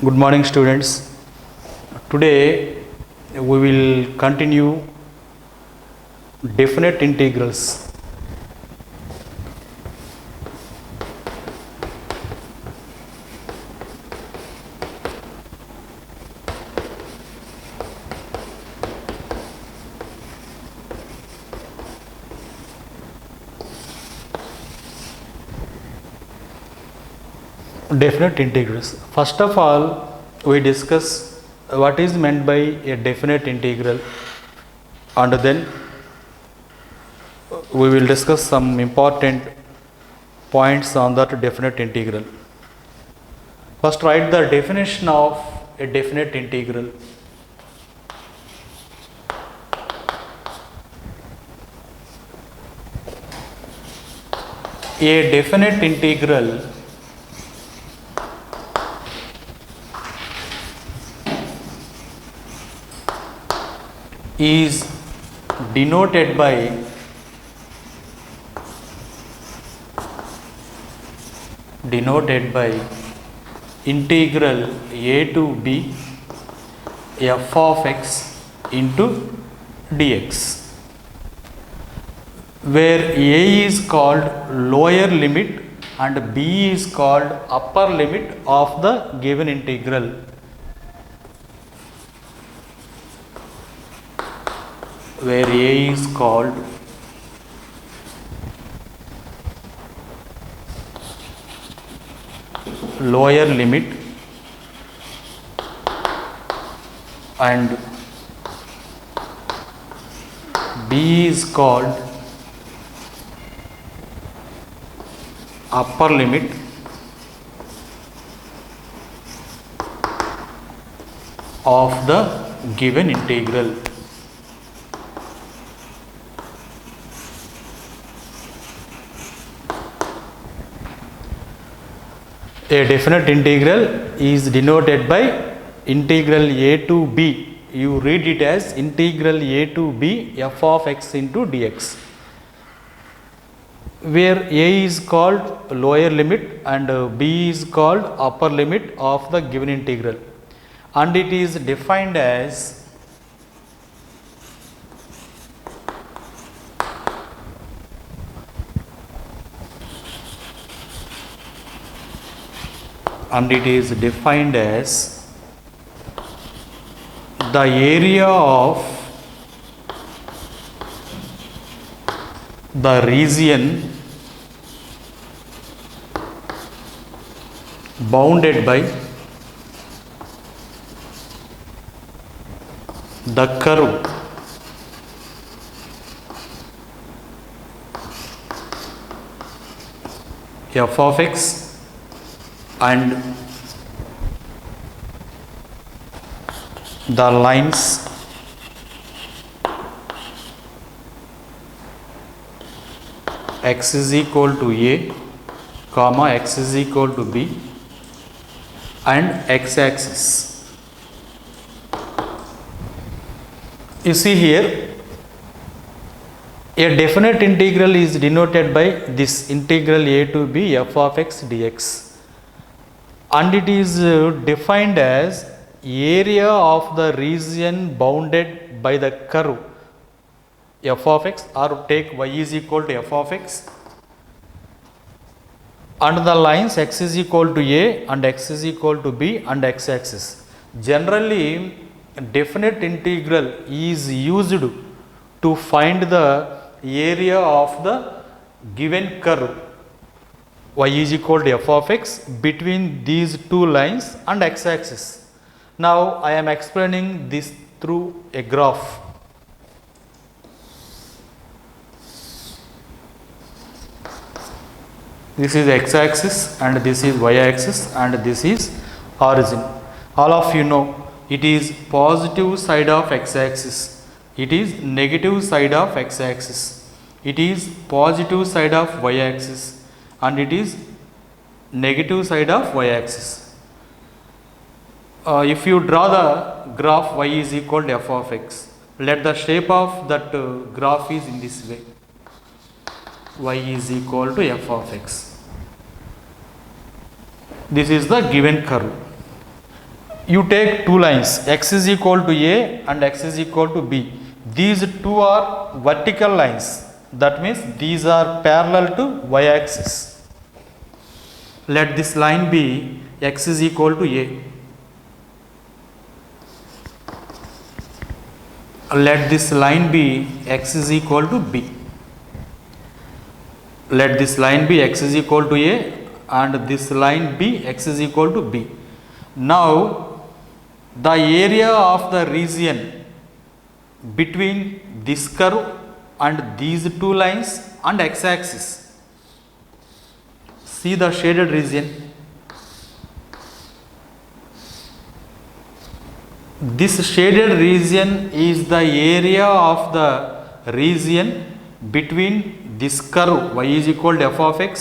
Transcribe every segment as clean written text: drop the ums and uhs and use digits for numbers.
Good morning, students. Today we will continue definite integrals. Definite integrals. First of all, we discuss what is meant by a definite integral, and then we will discuss some important points on that definite integral. First, write the definition of a definite integral. A definite integral is denoted by integral a to b f of x into dx, where a is called lower limit and b is called upper limit of the given integral. Where a is called lower limit and b is called upper limit of the given integral. A definite integral is denoted by integral a to b. You read it as integral a to b f of x into dx, where a is called lower limit and b is called upper limit of the given integral, and it is defined as the area of the region bounded by the curve f of x and the lines x is equal to a, comma x is equal to b and x-axis. You see here, a definite integral is denoted by this integral a to b f of x dx, and it is defined as area of the region bounded by the curve f of x, or take y is equal to f of x, and the lines x is equal to a and x is equal to b and x-axis. Generally, definite integral is used to find the area of the given curve y is equal to f of x between these two lines and x-axis. Now I am explaining this through a graph. This is x-axis and this is y-axis and this is origin. All of you know it is positive side of x-axis, it is negative side of x-axis, it is positive side of y-axis, and it is negative side of y-axis. If you draw the graph y is equal to f of x, let the shape of that graph is in this way. Y is equal to f of x. This is the given curve. you take two lines, x is equal to a and x is equal to b. These two are vertical lines, that means these are parallel to y axis. Let this line be x is equal to a. Let this line be x is equal to b. Let this line be x is equal to a and this line be x is equal to b. Now the area of the region between this curve and these two lines and x axis, see the shaded region. This shaded region is the area of the region between this curve y is equal to f of x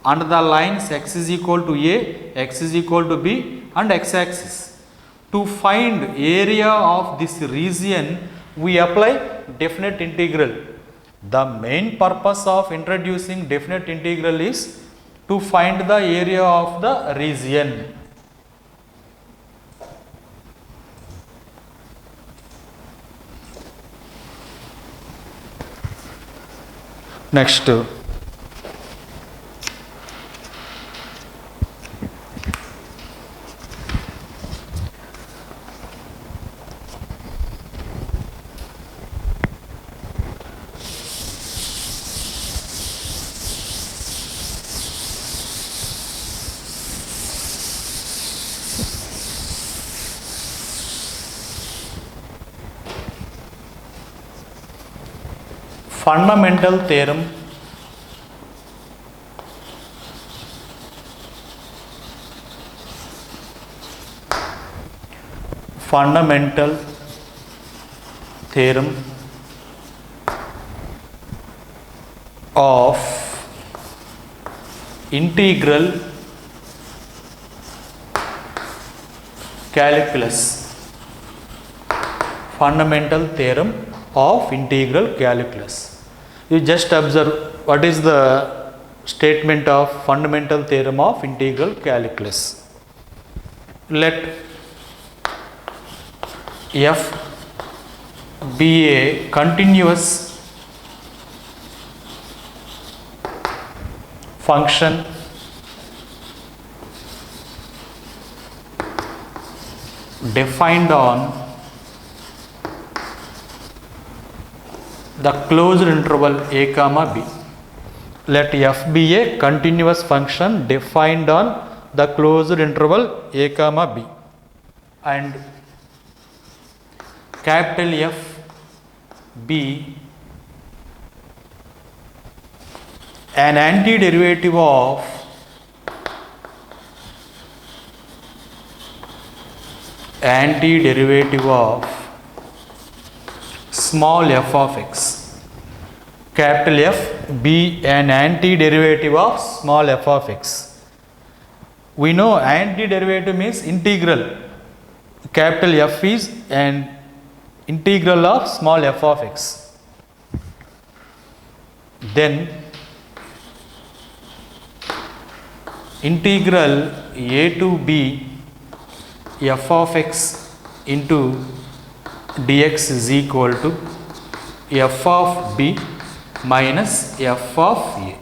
and the lines x is equal to a, x is equal to b and x axis. To find area of this region, we apply definite integral. The main purpose of introducing definite integral is to find the area of the region. Next, fundamental theorem of integral calculus. Fundamental theorem of integral calculus. You just observe what is the statement of fundamental theorem of integral calculus. Let f be a continuous function defined on the closed interval a comma b. Let f be a continuous function defined on the closed interval a comma b, and capital F be an antiderivative of small f of x. Capital F be an antiderivative of small f of x. We know antiderivative means integral. Capital F is an integral of small f of x. Then integral a to b f of x into dx is equal to f of b minus f of a.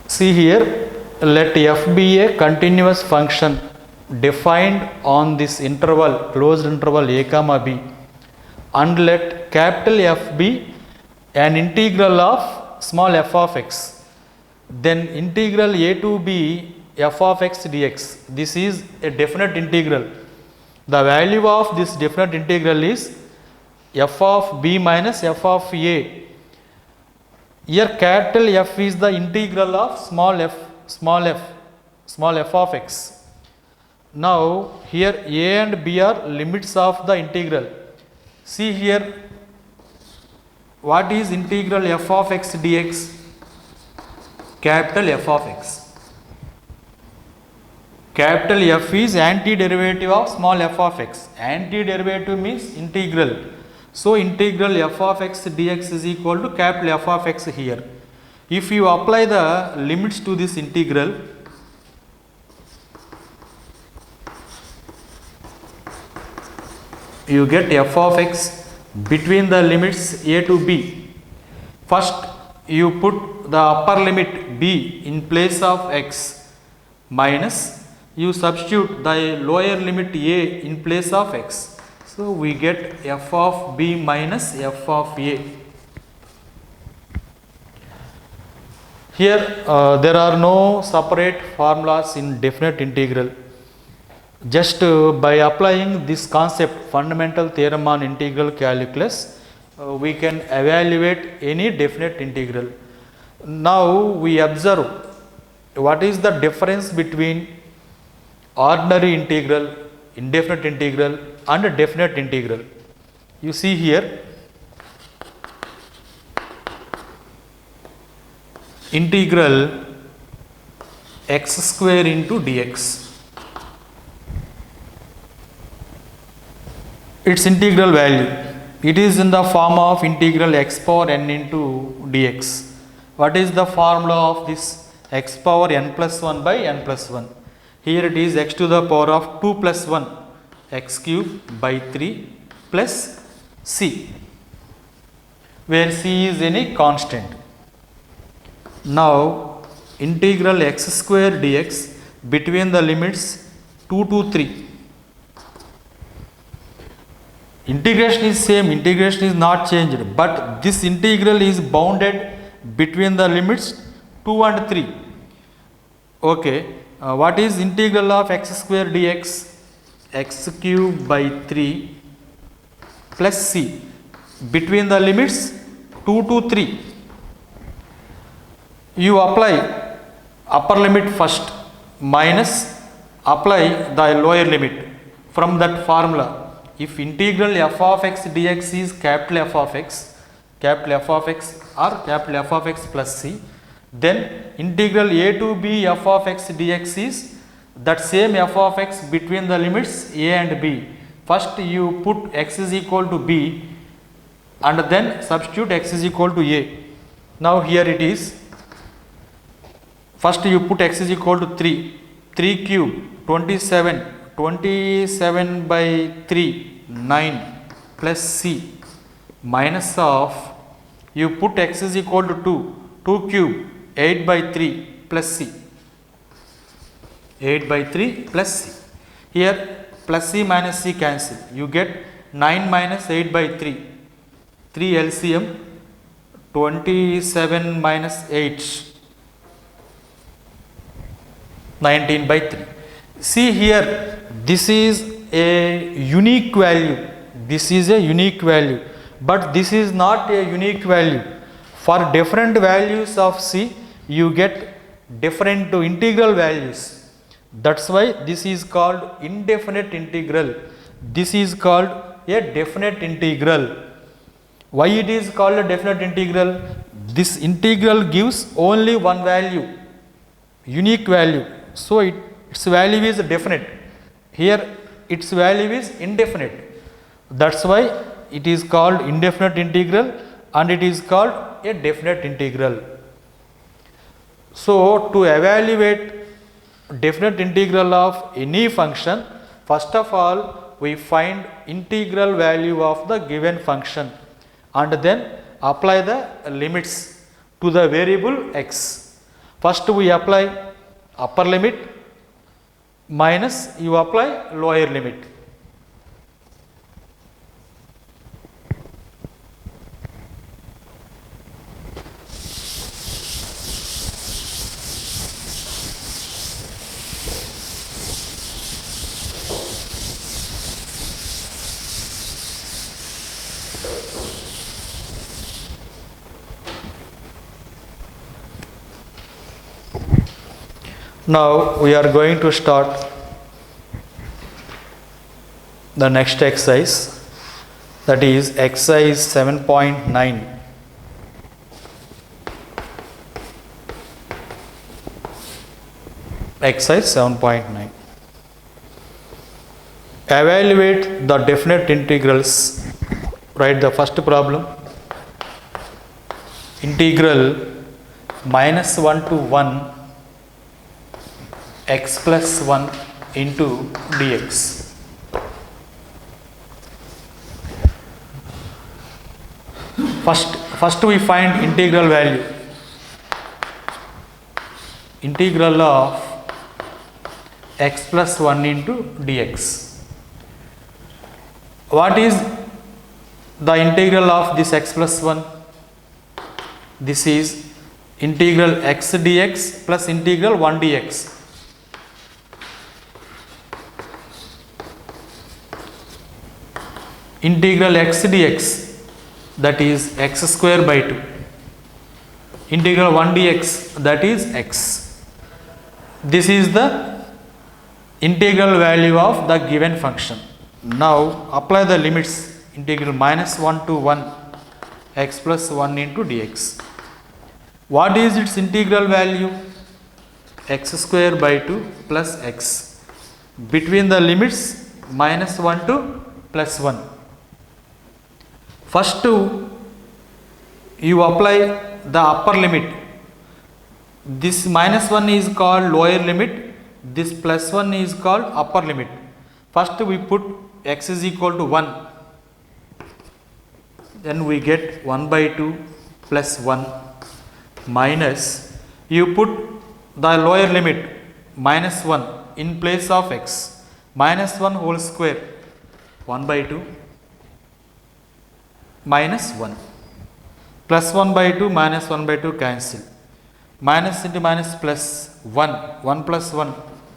See here, let f be a continuous function defined on this interval, closed interval a comma b, and let capital F be an integral of small f of x. Then integral a to b f of x dx. This is a definite integral. The value of this definite integral is f of b minus f of a. Here capital F is the integral of small f of x. Now here a and b are limits of the integral. See here, what is integral f of x dx? Capital F of x. Capital F is antiderivative of small f of x. Antiderivative means integral. So integral f of x dx is equal to capital F of x here. If you apply the limits to this integral, you get f of x between the limits a to b. First you put the upper limit b in place of x minus you substitute the lower limit a in place of x. So we get f of b minus f of a. Here there are no separate formulas in definite integral. Just by applying this concept, fundamental theorem on integral calculus, we can evaluate any definite integral. Now we observe what is the difference between ordinary integral, indefinite integral and definite integral. You see here, integral x square into dx. Its integral value, it is in the form of integral x power n into dx. What is the formula of this? X power n plus 1 by n plus 1. Here it is x to the power of 2 plus 1, x cube by 3 plus c, where c is any constant. Now integral x square dx between the limits 2 to 3. Integration is same, integration is not changed, but this integral is bounded between the limits 2 and 3. Okay, what is integral of x square dx? X cube by 3 plus c between the limits 2 to 3. You apply upper limit first minus apply the lower limit from that formula. If integral f of x dx is capital F of x or capital F of x plus c, then integral a to b f of x dx is that same f of x between the limits a and b. First you put x is equal to b and then substitute x is equal to a. Now here it is, first you put x is equal to 3 cube 27 by 3 9 plus c minus of you put x is equal to 2 cube 8 by 3 plus c 8 by 3 plus c. Here plus c minus c cancel, you get 9 minus 8 by 3 LCM 27 minus 8 19 by 3. See here, this is a unique value, but this is not a unique value. For different values of c you get different integral values. That's why this is called indefinite integral. This is called a definite integral. Why it is called a definite integral? This integral gives only one value, unique value. So its value is definite. Here its value is indefinite. That's why it is called indefinite integral and it is called a definite integral. So to evaluate definite integral of any function, first of all we find integral value of the given function and then apply the limits to the variable x. First we apply upper limit minus you apply lower limit. Now we are going to start the next exercise, that is exercise 7.9. Exercise 7.9. Evaluate the definite integrals. Write the first problem. Integral minus 1 to 1 x plus 1 into dx. First we find integral value. Integral of x plus 1 into dx. What is the integral of this x plus 1? This is integral x dx plus integral 1 dx. Integral x dx, that is x square by 2. Integral 1 dx, that is x. This is the integral value of the given function. Now apply the limits. Integral minus 1 to 1 x plus 1 into dx. What is its integral value? X square by 2 plus x. Between the limits minus 1 to plus 1. First you apply the upper limit. This minus 1 is called lower limit. This plus 1 is called upper limit. First we put x is equal to 1. Then we get 1 by 2 plus 1 minus, you put the lower limit minus 1 in place of x. Minus 1 whole square, 1 by 2 minus 1. Plus 1 by 2 minus 1 by 2 cancel. Minus into minus plus 1. 1 plus 1,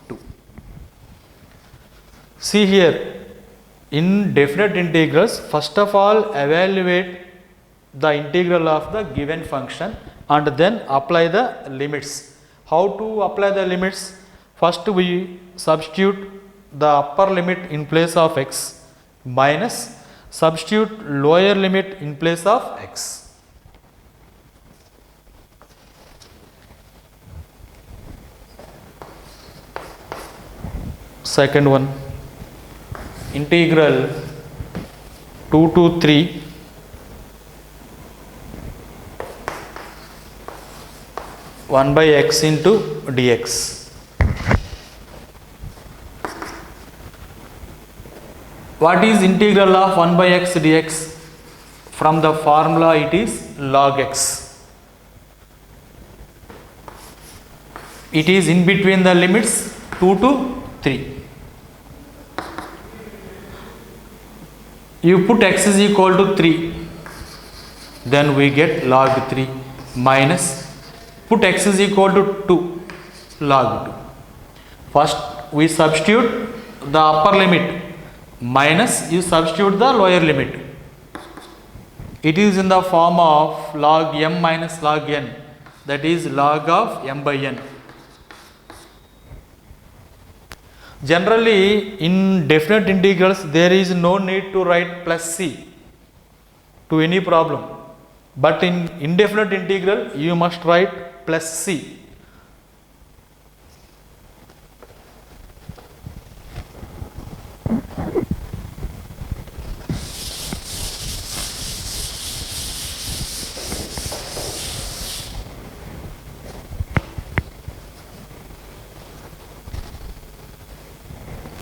2. See here, in definite integrals, first of all evaluate the integral of the given function and then apply the limits. How to apply the limits? First we substitute the upper limit in place of x minus substitute lower limit in place of x. Second one, integral 2 to 3 1 by x into dx. What is integral of 1 by x dx? From the formula it is log x. It is in between the limits 2 to 3. You put x is equal to 3, then we get log 3 minus, put x is equal to 2, log 2. First we substitute the upper limit minus you substitute the lower limit. It is in the form of log m minus log n, that is log of m by n. Generally in definite integrals there is no need to write plus c to any problem, but in indefinite integral you must write plus c.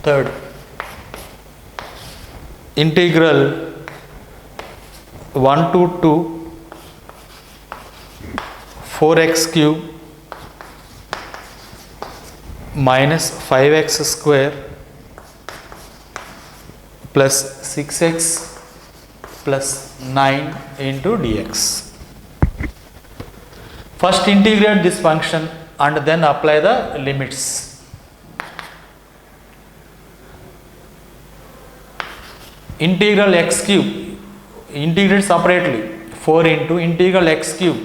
Third, integral 1 to 2 4x cube minus 5x square plus 6x plus 9 into dx. First integrate this function and then apply the limits. Integral x cube, integrate separately, 4 into integral x cube,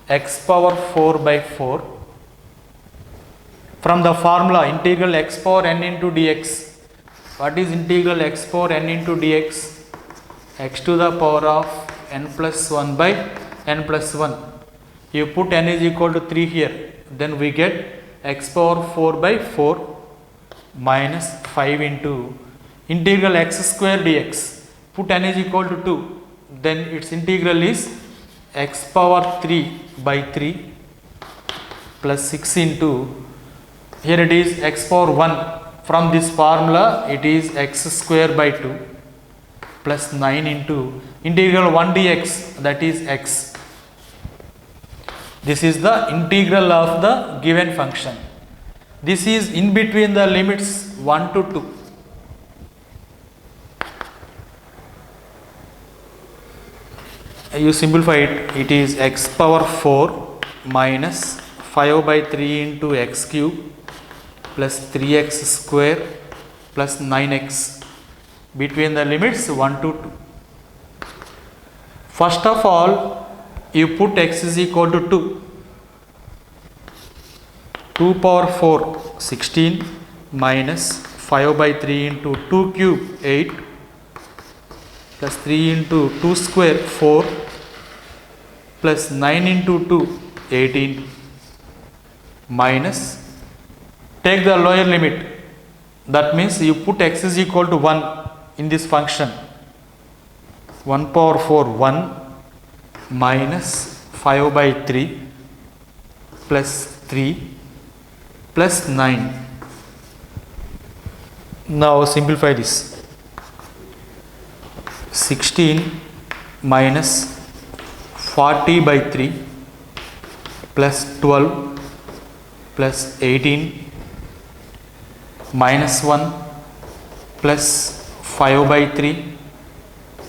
x power 4 by 4. From the formula integral x power n into dx. What is integral x power n into dx? X to the power of n plus 1 by n plus 1. You put n is equal to 3 here, then we get x power 4 by 4 minus 5 into integral x square dx. Put n is equal to 2, then its integral is x power 3 by 3 plus 6 into, here it is x power 1. From this formula it is x square by 2 plus 9 into integral 1 dx, that is x. This is the integral of the given function. This is in between the limits 1 to 2. You simplify it, it is x power 4 minus 5 by 3 into x cube plus 3x square plus 9x between the limits 1 to 2. First of all, you put x is equal to 2. 2 power 4 16 minus 5 by 3 into 2 cube 8 plus 3 into 2 square 4 plus 9 into 2 18 minus, take the lower limit, that means you put x is equal to 1 in this function. 1 power 4 1 minus 5 by 3 plus 3 plus 9. Now simplify this. 16 minus 40 by 3 plus 12 plus 18 minus 1 plus 5 by 3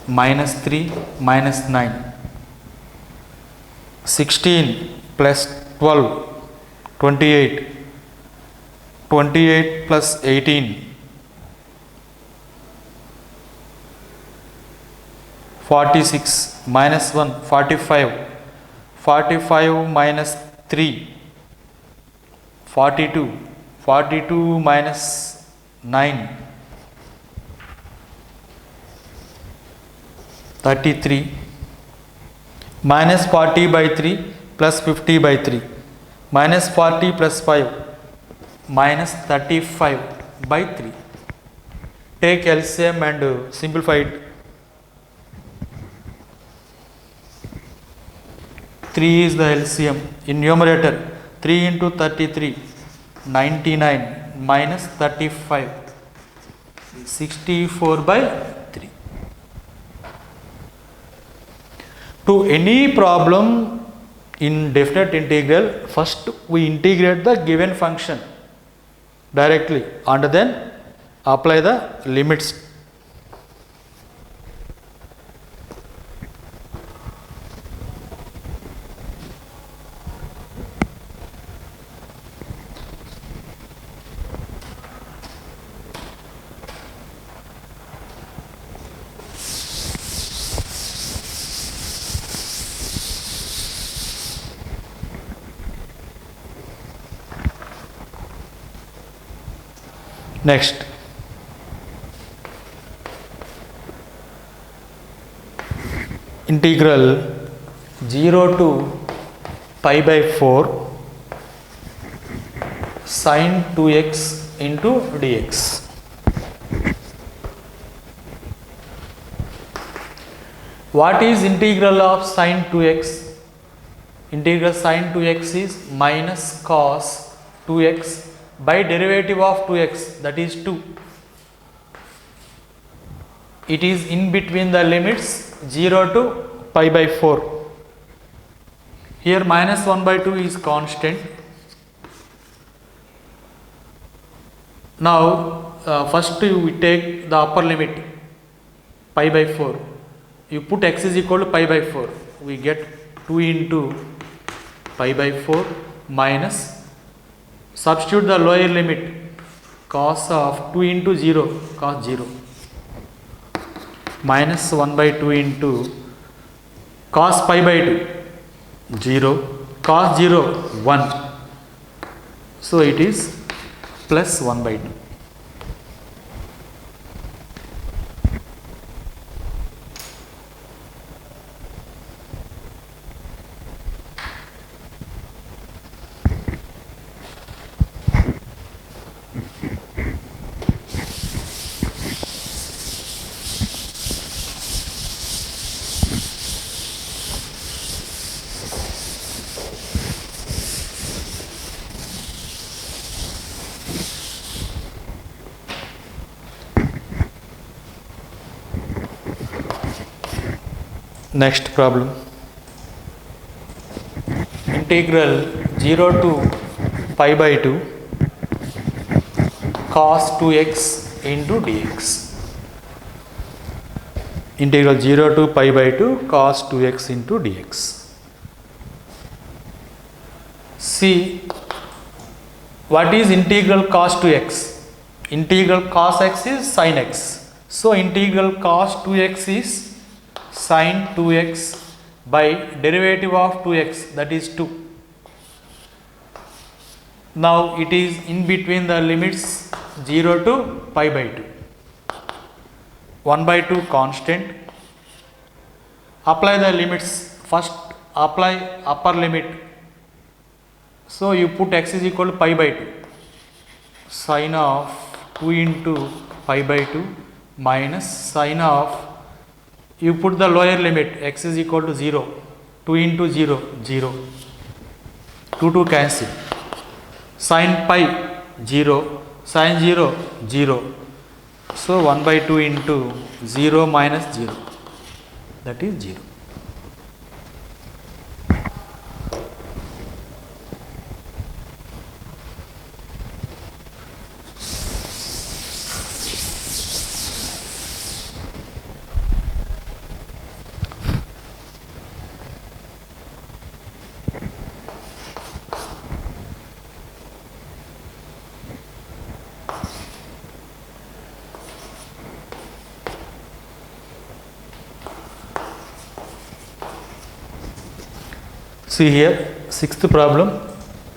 minus 3 minus 9. 16 plus 12 28, 28 plus 18 46 minus 1 45, 45 minus 3 42, 42 minus 9 33 minus 40 by 3 plus 50 by 3 minus 40 plus 5 minus 35 by 3. Take LCM and simplify it. 3 is the LCM. In numerator, 3 into 33, 99 minus 35, 64 by 3. To any problem in definite integral, first we integrate the given function directly and then apply the limits. Next, integral 0 to pi by 4 sine 2x into dx. What is integral of sine 2x? Integral sine 2x is minus cos 2x by derivative of 2x, that is 2. It is in between the limits 0 to pi by 4. Here minus 1 by 2 is constant. Now first we take the upper limit pi by 4. You put x is equal to pi by 4. We get 2 into pi by 4 minus, substitute the lower limit, cos of 2 into 0, cos 0, minus 1 by 2 into cos pi by 2, 0, cos 0, 1. So it is plus 1 by 2. Next problem. Integral 0 to pi by 2 cos 2x into dx. Integral 0 to pi by 2 cos 2x into dx. See, what is integral cos 2x? Integral cos x is sin x. So integral cos 2x is sin 2x by derivative of 2x, that is 2. Now it is in between the limits 0 to pi by 2. 1 by 2 constant. Apply the limits. First apply upper limit. So you put x is equal to pi by 2. Sin of 2 into pi by 2 minus sin of, you put the lower limit, x is equal to 0. 2 into 0, 0. 2 to cancel. Sin pi 0, sin 0, 0. So 1 by 2 into 0 minus 0, that is 0. See here, sixth problem,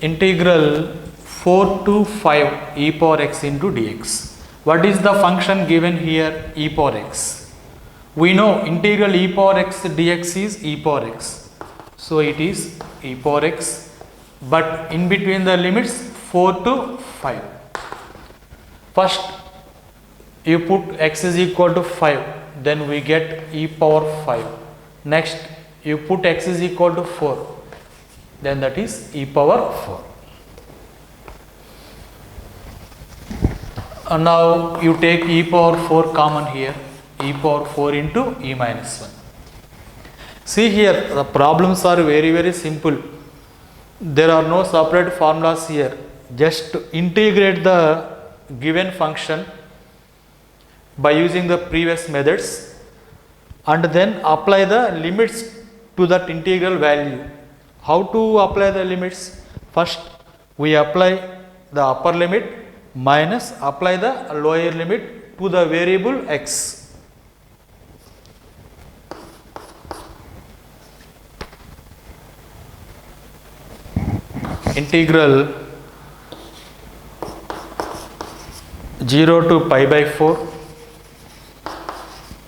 integral 4 to 5 e power x into dx. What is the function given here? E power x. We know integral e power x dx is e power x. So it is e power x, but in between the limits 4 to 5. First you put x is equal to 5, then we get e power 5. Next you put x is equal to 4, then that is e power 4. Now you take e power 4 common here, e power 4 into e minus 1. See here, the problems are very simple. There are no separate formulas here. Just integrate the given function by using the previous methods and then apply the limits to that integral value. How to apply the limits? First we apply the upper limit minus apply the lower limit to the variable x. Integral 0 to pi by 4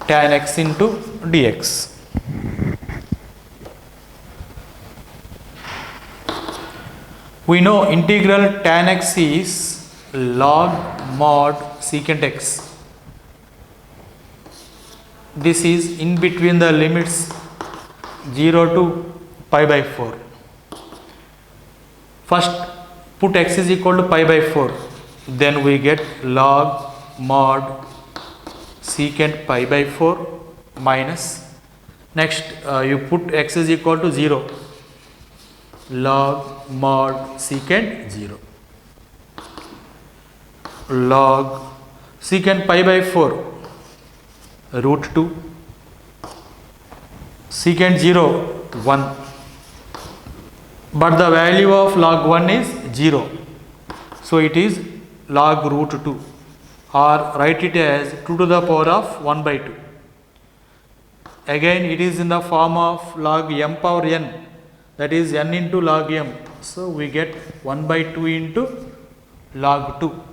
tan x into dx. We know integral tan x is log mod secant x. This is in between the limits 0 to pi by 4. First put x is equal to pi by 4, then we get log mod secant pi by 4 minus, next you put x is equal to 0, log mod secant 0, log secant pi by 4 root 2, secant 0 1, but the value of log 1 is 0, so it is log root 2, or write it as 2 to the power of 1 by 2. Again it is in the form of log m power n, that is n into log m, so we get 1 by 2 into log 2.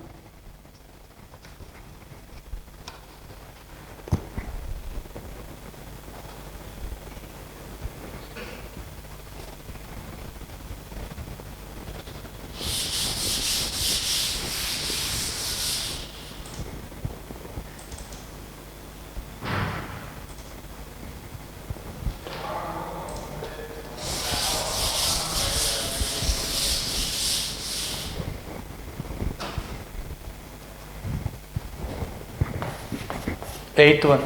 Eighth one,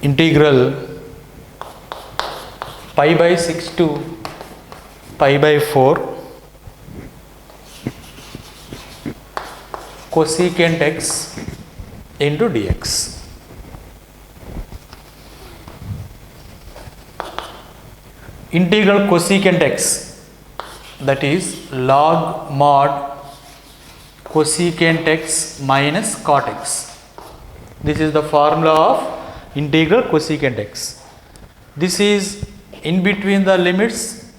integral pi by 6 to pi by 4 cosecant x into dx. Integral cosecant x, that is log mod cosecant x minus cot x. This is the formula of integral cosecant x. This is in between the limits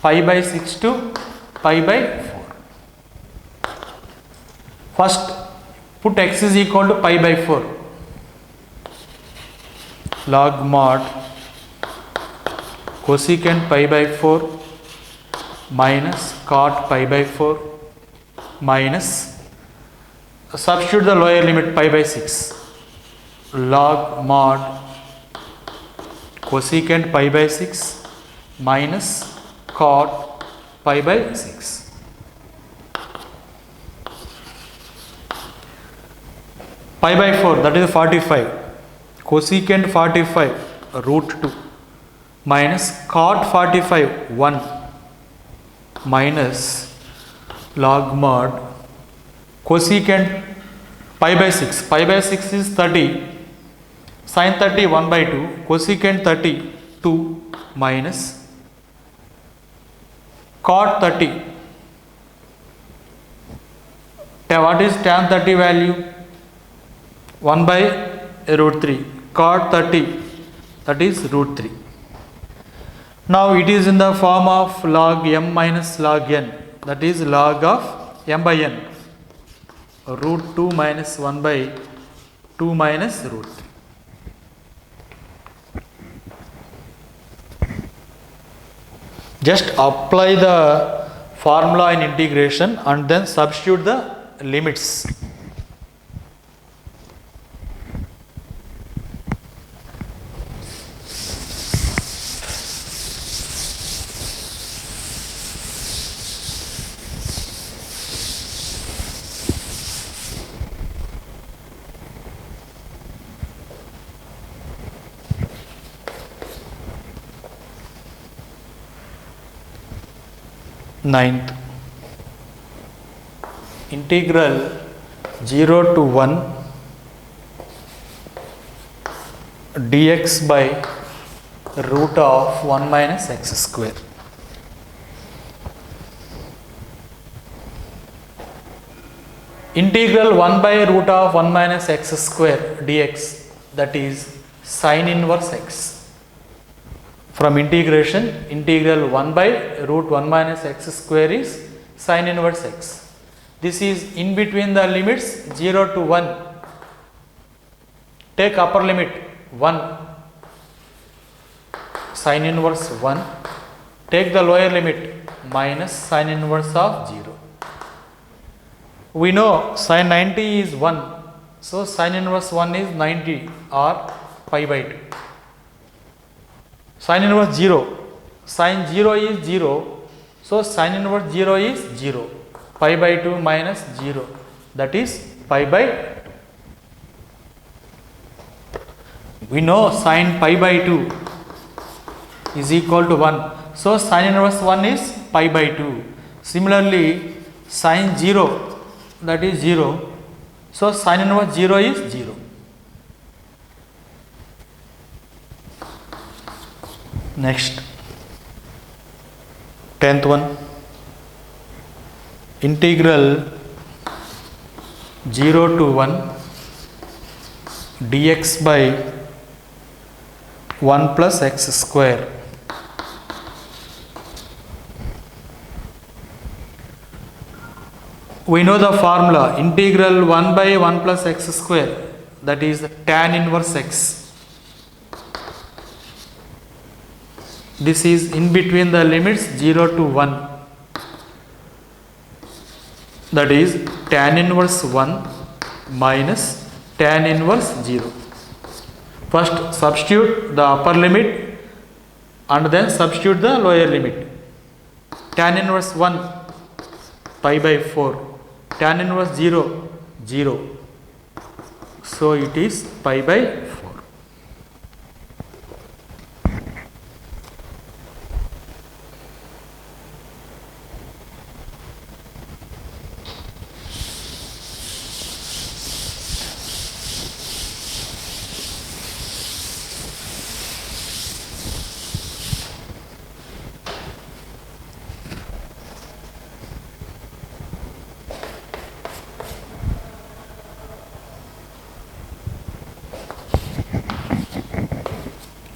pi by 6 to pi by 4. First put x is equal to pi by 4. Log mod cosecant pi by 4 minus cot pi by 4 minus, substitute the lower limit pi by 6. Log mod cosecant pi by 6 minus cot pi by 6. Pi by 4, that is 45. Cosecant 45 root 2 minus cot 45 1 minus log mod cosecant pi by 6. Pi by 6 is 30. Sin 30 1 by 2. Cosecant 30 2 minus cot 30. What is tan 30 value? 1 by root 3. Cot 30, that is root 3. Now it is in the form of log m minus log n, that is log of m by n, root 2 minus 1 by 2 minus root 3. Just apply the formula in integration and then substitute the limits. Ninth, integral 0 to 1 dx by root of 1 minus x square. Integral 1 by root of 1 minus x square dx, that is sin inverse x. From integration, integral 1 by root 1 minus x square is sin inverse x. This is in between the limits 0 to 1. Take upper limit 1, sin inverse 1. Take the lower limit minus sin inverse of 0. We know sin 90 is 1. So sin inverse 1 is 90 or pi by 2. Sin inverse 0, sin 0 is 0, so sin inverse 0 is 0, pi by 2 minus 0, that is pi by 2. We know sin pi by 2 is equal to 1, so sin inverse 1 is pi by 2. Similarly, sin 0, that is 0, so sin inverse 0 is 0. Next, 10th one, integral 0 to 1 dx by 1 plus x square. We know the formula, integral 1 by 1 plus x square, that is tan inverse x. This is in between the limits 0 to 1, that is tan inverse 1 minus tan inverse 0. First substitute the upper limit and then substitute the lower limit. Tan inverse 1 pi by 4, tan inverse 0 0, So it is pi by 4.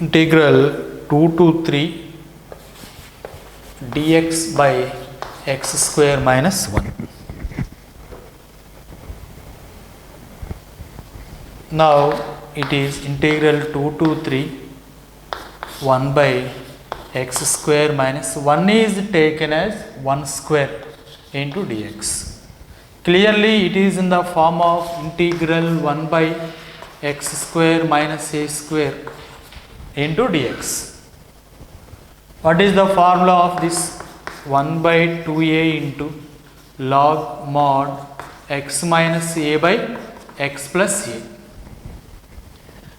Integral 2 to 3 dx by x square minus 1. Now it is integral 2 to 3 1 by x square minus 1 is taken as 1 square into dx. Clearly it is in the form of integral 1 by x square minus a square into dx. What is the formula of this? 1 by 2a into log mod x minus a by x plus a.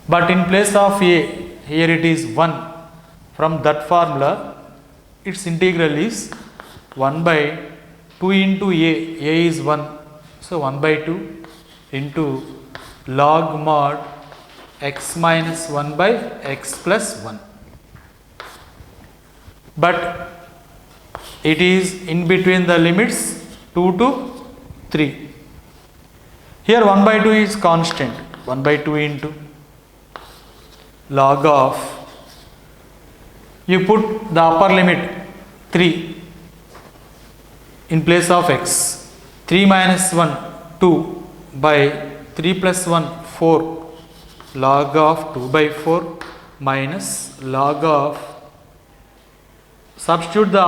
But in place of a, here it is 1. From that formula, its integral is 1 by 2 into a is 1. So 1 by 2 into log mod x minus 1 by x plus 1. But it is in between the limits 2 to 3. Here 1 by 2 is constant. 1 by 2 into log of, you put the upper limit 3 in place of x. 3 minus 1 2 by 3 plus 1 4 log of 2 by 4 minus log of, substitute the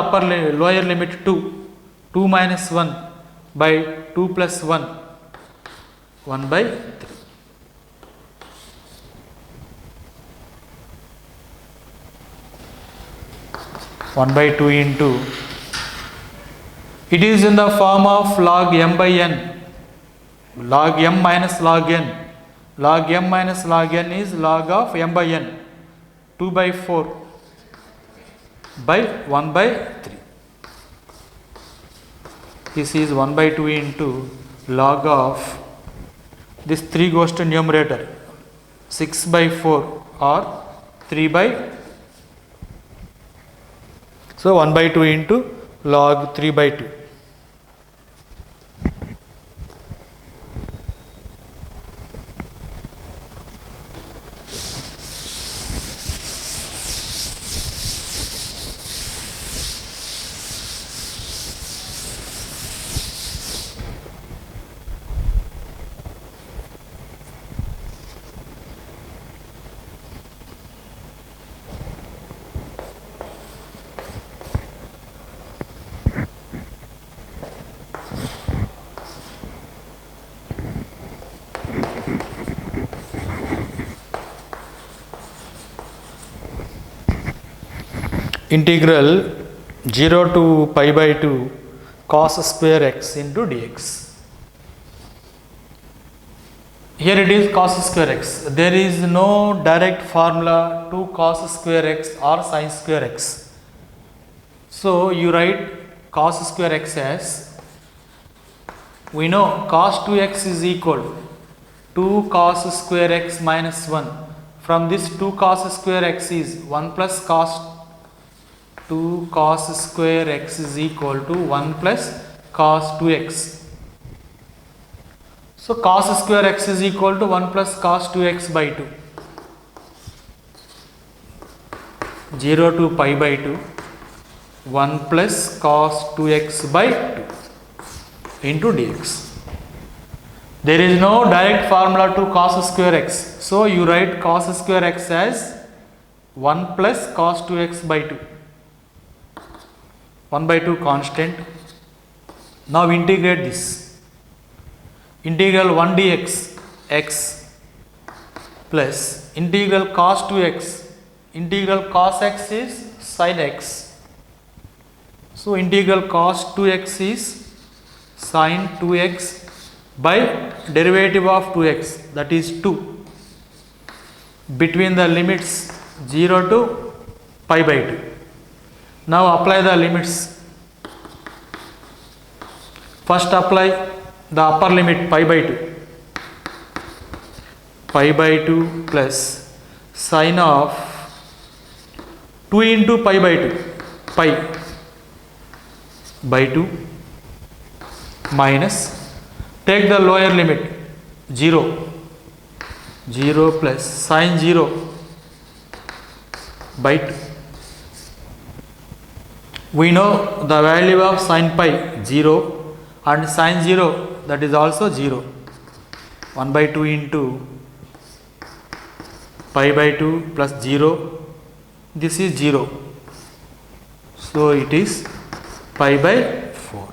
lower limit 2, 2 minus 1 by 2 plus 1, 1 by 3. One by 2 into, it is in the form of log m by n, log m minus log n. Log m minus log n is log of m by n, 2 by 4 by 1 by 3. This is 1 by 2 into log of, this 3 goes to numerator, 6 by 4 or 3 by, so 1 by 2 into log 3 by 2. Integral 0 to pi by 2 cos square x into dx. Here it is cos square x. There is no direct formula to cos square x or sin square x. So you write cos square x as, we know cos 2x is equal to 2 cos square x minus 1. From this 2 cos square x is 1 plus cos, 2 cos square x is equal to 1 plus cos 2x. So cos square x is equal to 1 plus cos 2x by 2. 0 to pi by 2, 1 plus cos 2x by 2 into dx. There is no direct formula to cos square x. So you write cos square x as 1 plus cos 2x by 2. 1 by 2 constant. Now integrate this. Integral 1 dx x plus integral cos 2x. Integral cos x is sin x. So integral cos 2x is sin 2x by derivative of 2x, that is 2, between the limits 0 to pi by 2. Now apply the limits. First apply the upper limit pi by 2. Pi by 2 plus sine of 2 into pi by 2, pi by 2 minus, take the lower limit 0, 0 plus sine 0 by 2. We know the value of sine pi 0 and sine 0, that is also 0. 1 by 2 into pi by 2 plus 0, this is 0. So it is pi by 4.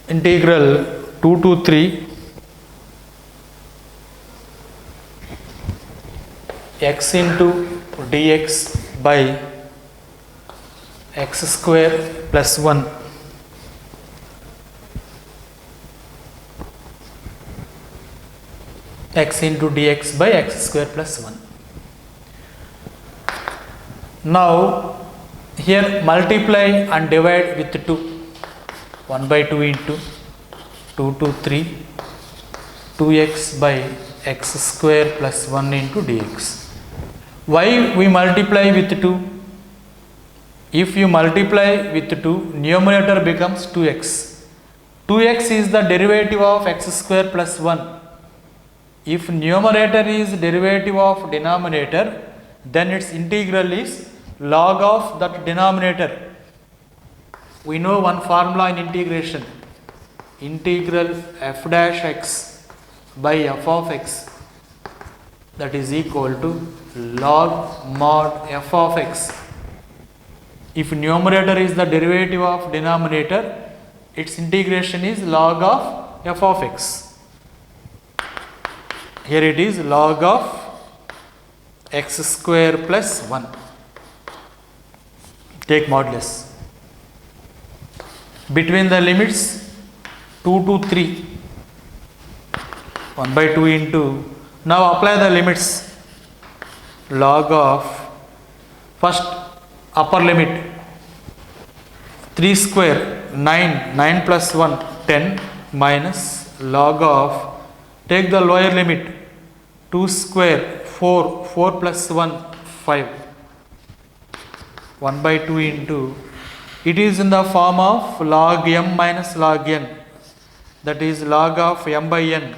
Integral 2 to 3 x into dx by x square plus 1 x into dx by x square plus 1. Now here multiply and divide with 2. 1 by 2 into 2 to 3, 2x by x square plus 1 into dx. Why we multiply with 2? If you multiply with 2, numerator becomes 2x. 2x is the derivative of x square plus 1. If numerator is derivative of denominator, then its integral is log of that denominator. We know one formula in integration. Integral f dash x by f of x, that is equal to log mod f of x. If numerator is the derivative of denominator, its integration is log of f of x. Here it is log of x square plus 1. Take modulus. Between the limits 2 to 3, 1 by 2 into, now apply the limits, log of, first upper limit 3 square 9, 9 plus 1 10 minus log of, take the lower limit 2 square 4, 4 plus 1 5, 1 by 2 into, it is in the form of log m minus log n, that is log of m by n,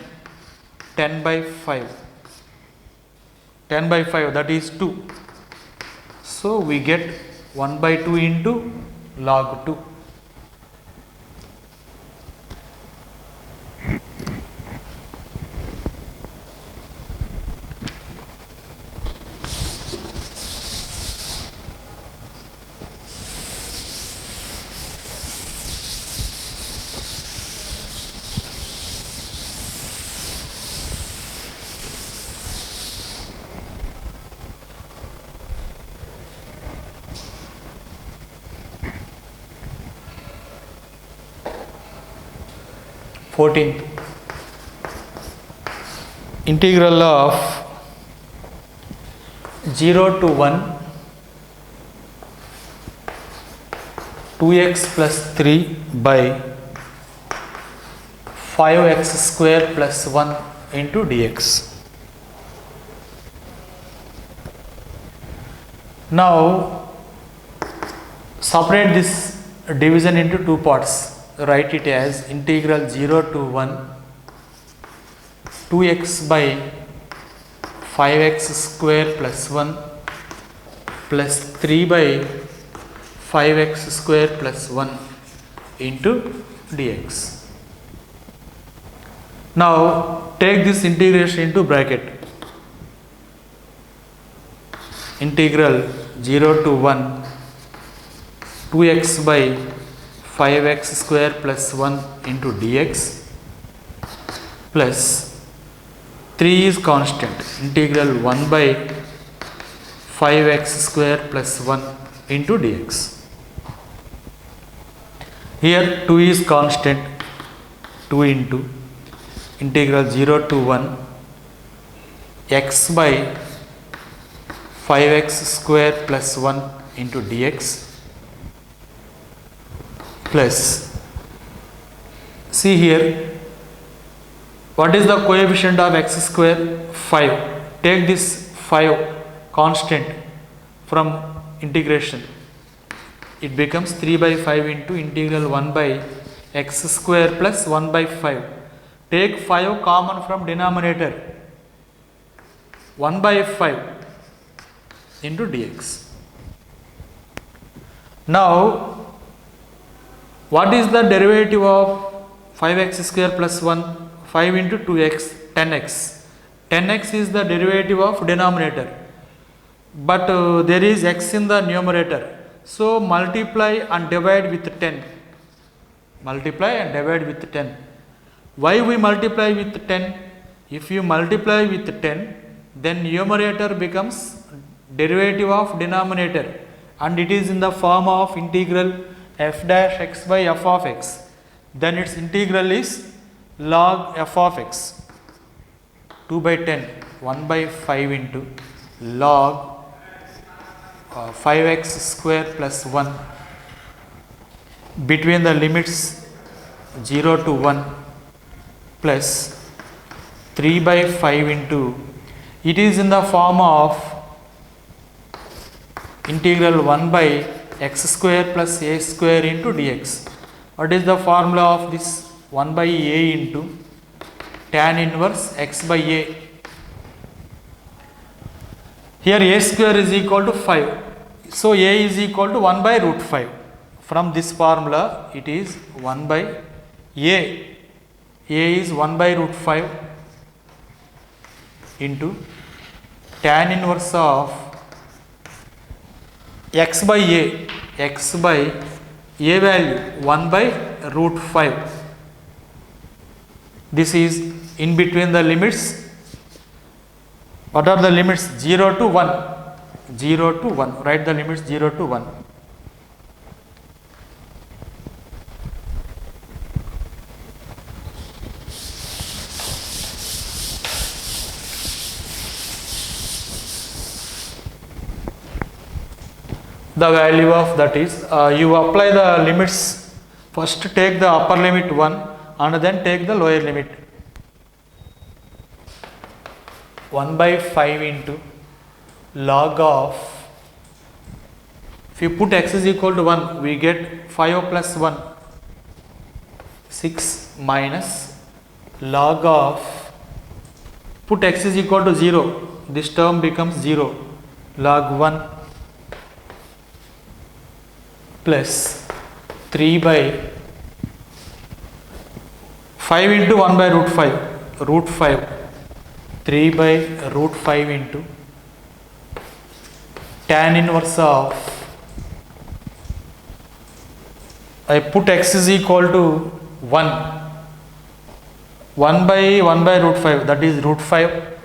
10 by 5, 10 by 5, that is 2. So we get 1 by 2 into log 2. Integral of 0 to 1 2x plus 3 by 5x square plus 1 into dx. Now separate this division into two parts. Write it as integral 0 to 1 2x by 5x square plus 1 plus 3 by 5x square plus 1 into dx. Now take this integration into bracket. Integral 0 to 1 2x by 5x square plus 1 into dx plus 3 is constant, integral 1 by 5x square plus 1 into dx. Here 2 is constant, 2 into integral 0 to 1 x by 5x square plus 1 into dx plus, see here, what is the coefficient of x square? 5. Take this 5 constant from integration, it becomes 3 by 5 into integral 1 by x square plus 1 by 5. Take 5 common from denominator, 1 by 5 into dx. Now what is the derivative of 5x square plus 1? 5 into 2x, 10x. 10x is the derivative of denominator, but there is x in the numerator, so multiply and divide with 10. Multiply and divide with 10. Why we multiply with 10? If you multiply with 10, then numerator becomes derivative of denominator, and it is in the form of integral f dash x by f of x. Then its integral is log f of x. 2 by 10, 1 by 5 into log 5x square plus 1 between the limits 0 to 1 plus 3 by 5 into, it is in the form of integral 1 by x square plus a square into dx. What is the formula of this? 1 by a into tan inverse x by a. Here a square is equal to 5, so a is equal to 1 by root 5. From this formula it is 1 by a. A is 1 by root 5 into tan inverse of x by a. X by a value 1 by root 5. This is in between the limits. What are the limits? 0 to 1. 0 to 1. Write the limits 0 to 1. The value of that is, you apply the limits. First take the upper limit 1 and then take the lower limit. 1 by 5 into log of, if you put x is equal to 1, we get 5 plus 1, 6 minus log of, put x is equal to 0, this term becomes 0, log 1 plus 3 by 5 into 1 by root 5, root 5, 3 by root 5 into tan inverse of, I put x is equal to 1, 1 by root 5, that is root 5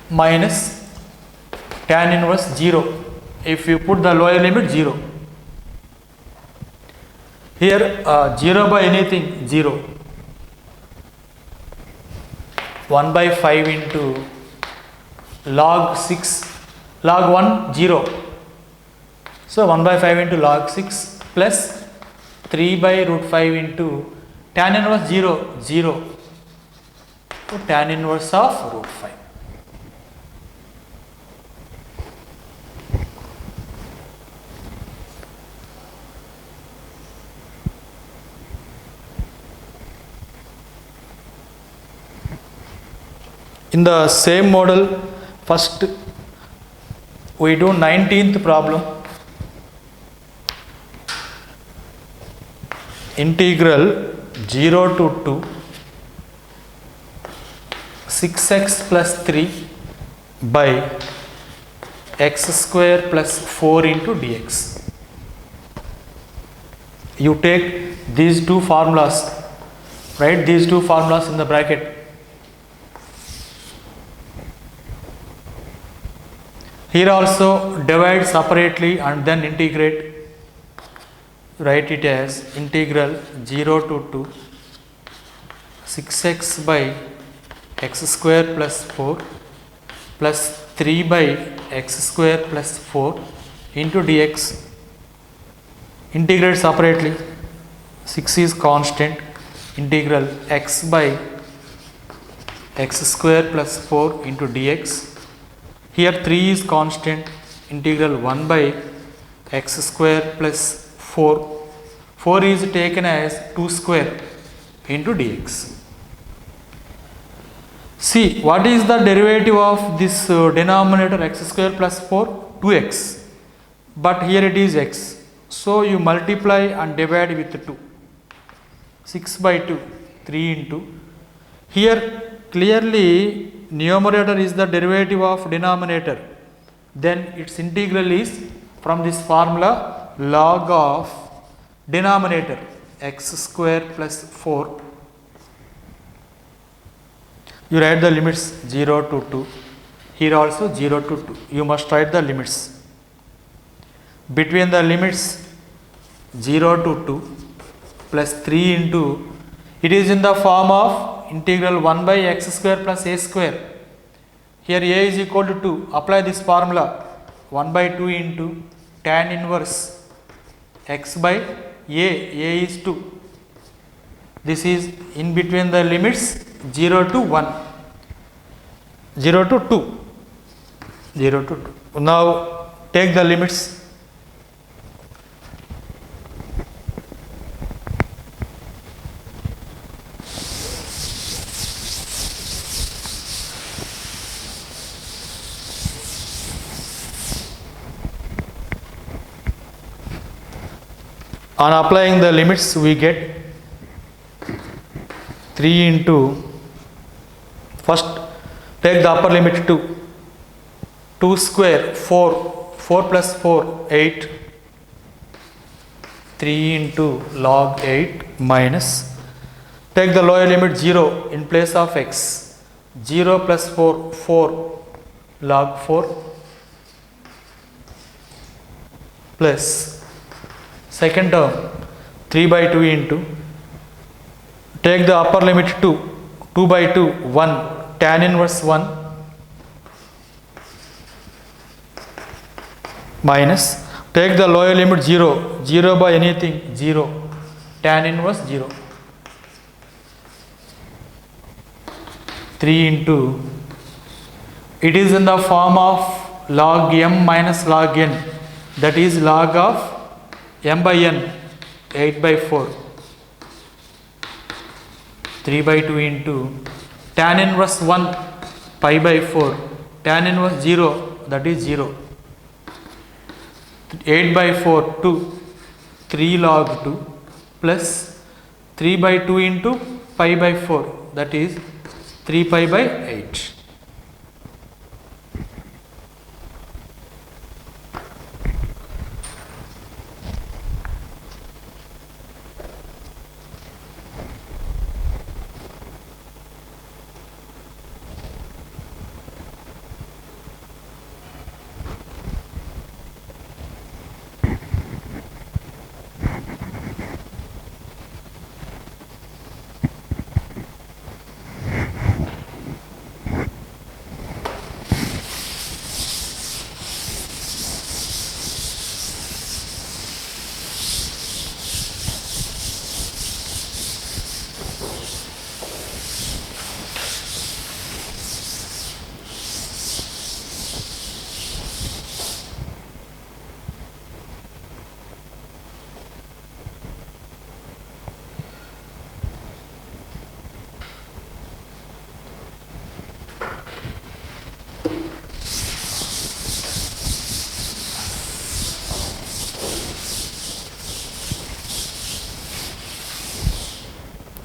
minus tan inverse 0. If you put the lower limit 0. Here 0 by anything 0. 1 by 5 into log 6, log 1 0. So 1 by 5 into log 6 plus 3 by root 5 into tan inverse 0, 0. So tan inverse of root 5. In the same model, first We do 19th problem. Integral 0 to 2 6x plus 3 by x square plus 4 into dx. You take these two formulas, write these two formulas in the bracket. Here also divide separately and then integrate. Write it as integral 0 to 2 6x by x square plus 4 plus 3 by x square plus 4 into dx. Integrate separately. 6 is constant. Integral x by x square plus 4 into dx. Here 3 is constant. Integral 1 by x square plus 4. 4 is taken as 2 square into dx. See, what is the derivative of this denominator x square plus 4? 2x. But here it is x. So you multiply and divide with 2. 6 by 2, 3 into. Here clearly numerator is the derivative of denominator. Then its integral is from this formula log of denominator x square plus 4. You write the limits 0 to 2. Here also 0 to 2. You must write the limits. Between the limits 0 to 2 plus 3 into, it is in the form of integral 1 by x square plus a square. Here a is equal to 2. Apply this formula 1 by 2 into tan inverse x by a is 2. This is in between the limits 0 to 1, 0 to 2, 0 to 2. Now take the limits. On applying the limits, we get 3 into, first take the upper limit 2, 2 square 4, 4 plus 4 8, 3 into log 8 minus, take the lower limit 0 in place of x, 0 plus 4, 4 log 4 plus second term 3 by 2 into, take the upper limit 2, 2 by 2 1 tan inverse 1 minus, take the lower limit 0, 0 by anything 0 tan inverse 0, 3 into, it is in the form of log m minus log n, that is log of m by n 8 by 4, 3 by 2 into tan inverse 1 pi by 4, tan inverse 0, that is 0, 8 by 4 2, 3 log 2 plus 3 by 2 into pi by 4, that is 3 pi by 8.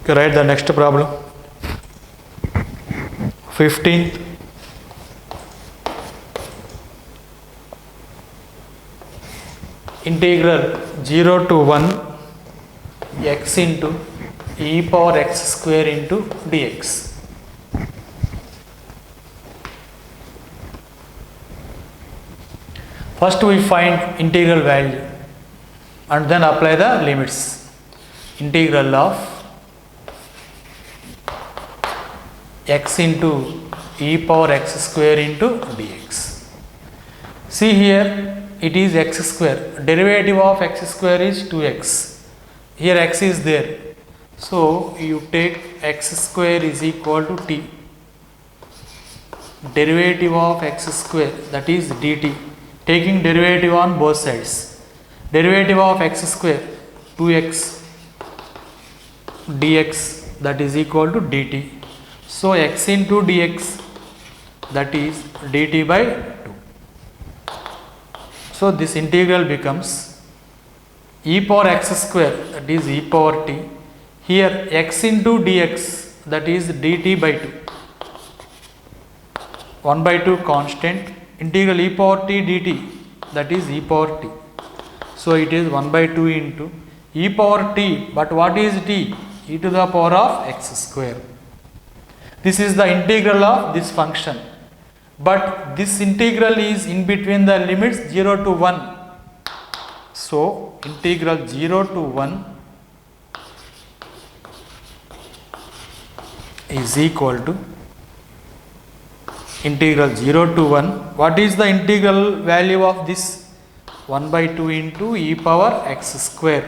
Okay, write the next problem. 15th. Integral 0 to 1 x into e power x square into dx. First we find integral value and then apply the limits. Integral of x into e power x square into dx. See here, it is x square. Derivative of x square is 2x. Here x is there. So you take x square is equal to t. Derivative of x square, that is dt. Taking derivative on both sides. Derivative of x square 2x dx, that is equal to dt. So x into dx, that is dt by 2. So this integral becomes e power x square, that is e power t. Here x into dx, that is dt by 2. 1 by 2 constant. Integral e power t dt, that is e power t. So it is 1 by 2 into e power t. But what is t? E to the power of x square. This is the integral of this function. But this integral is in between the limits 0 to 1. So integral 0 to 1 is equal to integral 0 to 1. What is the integral value of this? 1 by 2 into e power x square.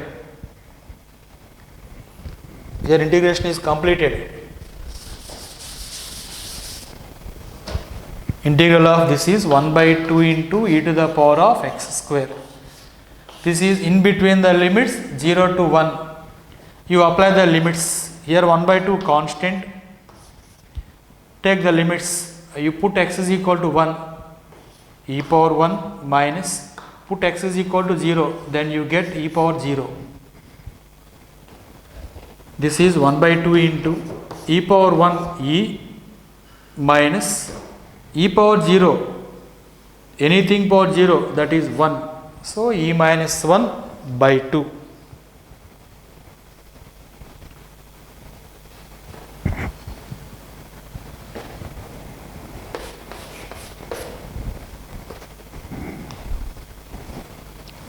Here integration is completed. Integral of this is 1 by 2 into e to the power of x square. This is in between the limits 0 to 1. You apply the limits. Here 1 by 2 constant. Take the limits. You put x is equal to 1, e power 1 minus, put x is equal to 0, then you get e power 0. This is 1 by 2 into e power 1 e minus e power 0, anything power 0, that is 1. So e minus 1 by 2.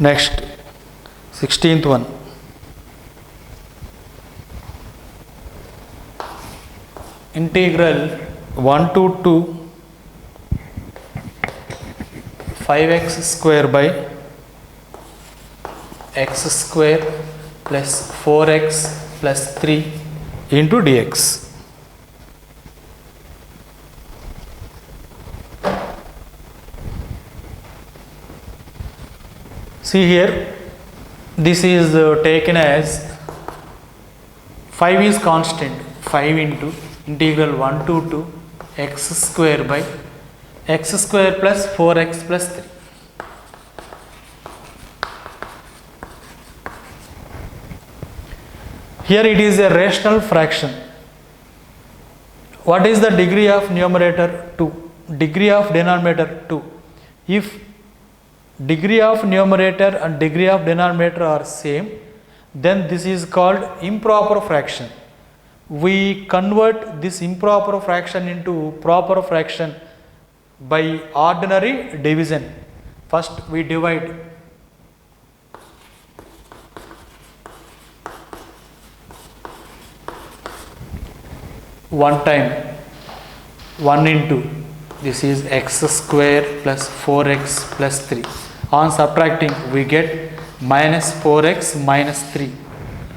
Next, 16th one. Integral 1 to 2 5x square by x square plus 4x plus 3 into dx. See here, this is taken as 5 is constant. 5 into integral 1 to 2 x square by x square plus 4x plus 3. Here it is a rational fraction. What is the degree of numerator? 2. Degree of denominator? 2. If degree of numerator and degree of denominator are same, then this is called improper fraction. We convert this improper fraction into proper fraction by ordinary division. First we divide one time, 1 into, this is x square plus 4x plus 3. On subtracting we get minus 4x minus 3.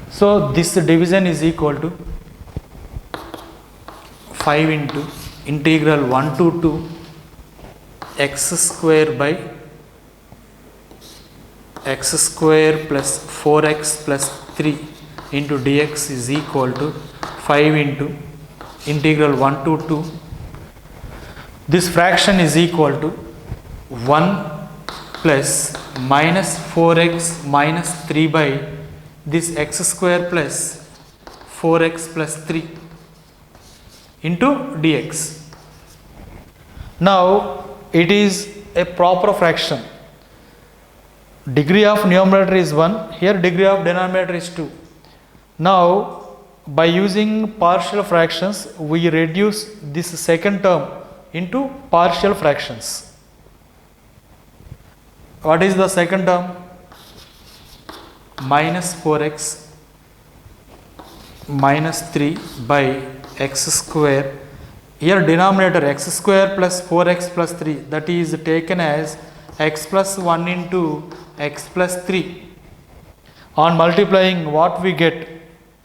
So this division is equal to 5 into integral 1 to 2 x square by x square plus 4x plus 3 into dx is equal to 5 into integral 1 to 2. This fraction is equal to 1 plus minus 4x minus 3 by this x square plus 4x plus 3 into dx. Now it is a proper fraction. Degree of numerator is 1, here degree of denominator is 2. Now by using partial fractions we reduce this second term into partial fractions. What is the second term? Minus 4x minus 3 by x square. Here denominator x square plus 4x plus 3, that is taken as x plus 1 into x plus 3. On multiplying, what we get?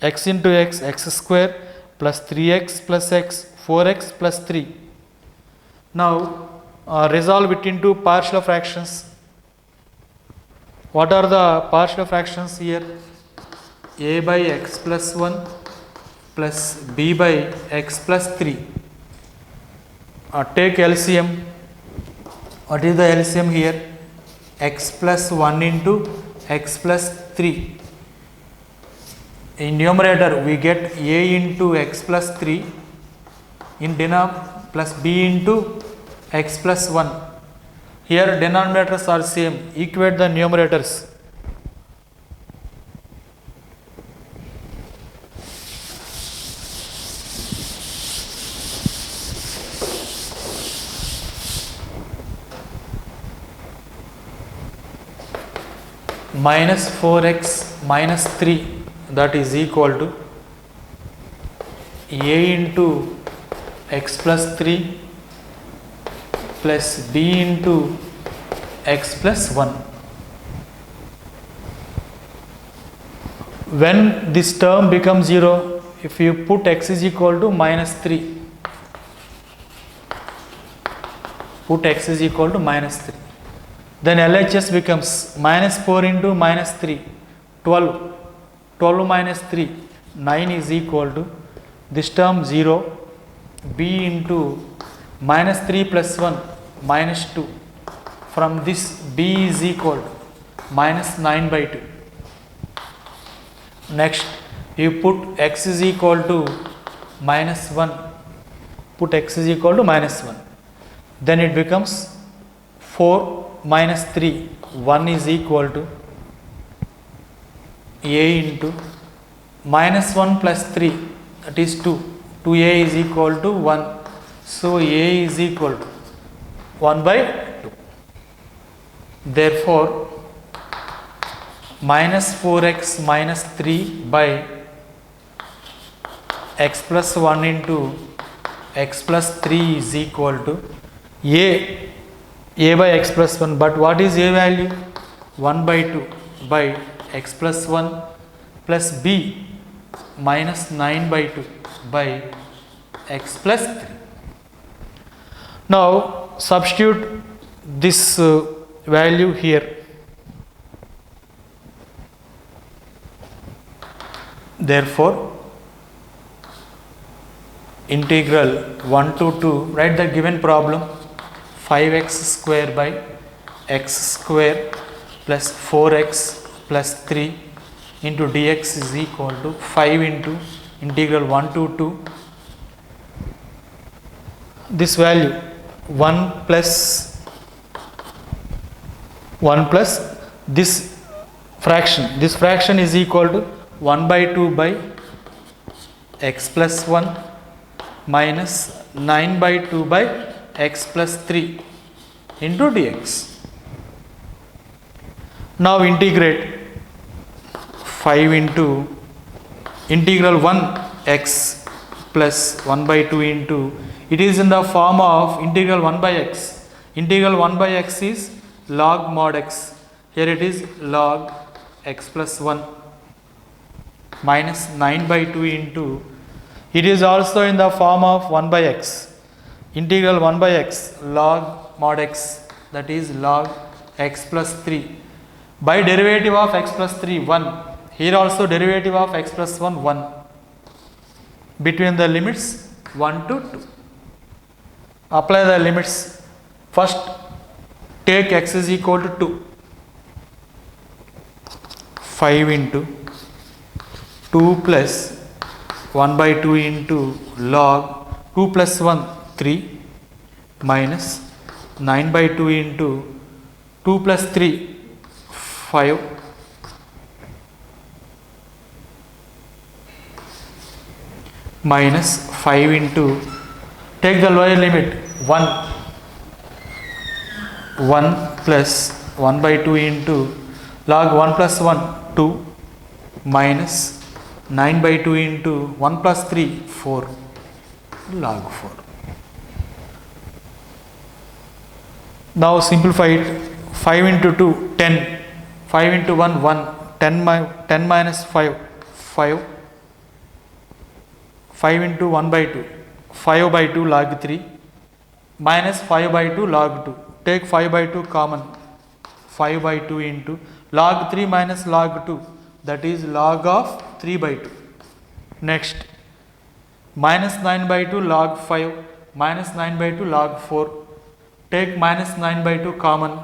X into x, x square plus 3x plus x, 4x plus 3. Now resolve it into partial fractions. What are the partial fractions here? A by x plus 1 plus b by x plus 3. Take LCM. What is the LCM here? X plus 1 into x plus 3. In numerator we get a into x plus 3, in denominator plus b into x plus 1. Here denominators are same, equate the numerators. Minus 4x minus 3, that is equal to a into x plus 3 plus b into x plus 1. When this term becomes 0, if you put x is equal to minus 3, put x is equal to minus 3, then LHS becomes minus 4 into minus 3, 12. 12 minus 3, 9 is equal to this term 0, b into minus 3 plus 1, minus 2. From this b is equal to minus 9 by 2. Next you put x is equal to minus 1, put x is equal to minus 1. Then it becomes 4 minus 3, 1 is equal to a into minus 1 plus 3, that is 2. 2a is equal to 1. So a is equal to 1 by 2. Therefore minus 4x minus 3 by x plus 1 into x plus 3 is equal to a by x plus 1. But what is a value? 1 by 2 by x plus 1 plus b minus 9 by 2 by x plus 3. Now substitute this value here. Therefore integral 1 to 2, write the given problem, 5x square by x square plus 4x plus 3 into dx is equal to 5 into integral 1 to 2. This value 1 plus this fraction is equal to 1 by 2 by x plus 1 minus 9 by 2 by x plus 3 into dx. Now integrate 5 into integral 1 x plus 1 by 2 into, it is in the form of integral 1 by x. Integral 1 by x is log mod x. Here it is log x plus 1 minus 9 by 2 into, it is also in the form of 1 by x. Integral 1 by x log mod x, that is log x plus 3 by derivative of x plus 3 1. Here also derivative of x plus 1 1 between the limits 1 to 2. Apply the limits. First take x is equal to 2. 5 into 2 plus 1 by 2 into log 2 plus 1 3 minus 9 by 2 into 2 plus 3 5 minus 5 into, take the lower limit, 1 plus 1 by 2 into log 1 plus 1 2 minus 9 by 2 into 1 plus 3 4 log 4. Now simplify it. 5 into 2 10, 5 into 1 1, 10 minus 5 5, 5 into 1 by 2 5 by 2 log 3 minus 5 by 2 log 2, take 5 by 2 common, 5 by 2 into log 3 minus log 2, that is log of 3 by 2. Next, minus 9 by 2 log 5 minus 9 by 2 log 4, take minus 9 by 2 common,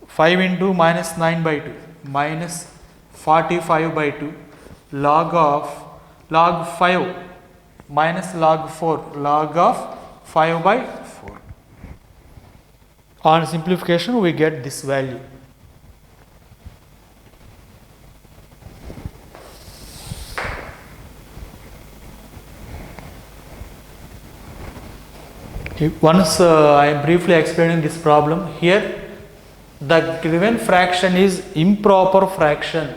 5 into minus 9 by 2 minus 45 by 2 log 5 minus log 4 log of 5 by 4. On simplification we get this value. Once I am briefly explaining this problem, here the given fraction is improper fraction.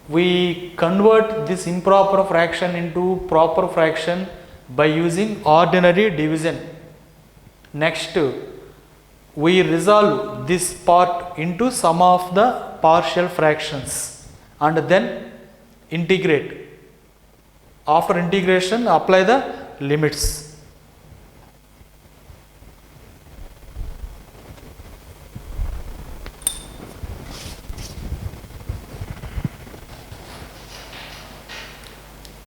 We convert this improper fraction into proper fraction by using ordinary division. Next, we resolve this part into sum of the partial fractions and then integrate. After integration, apply the limits.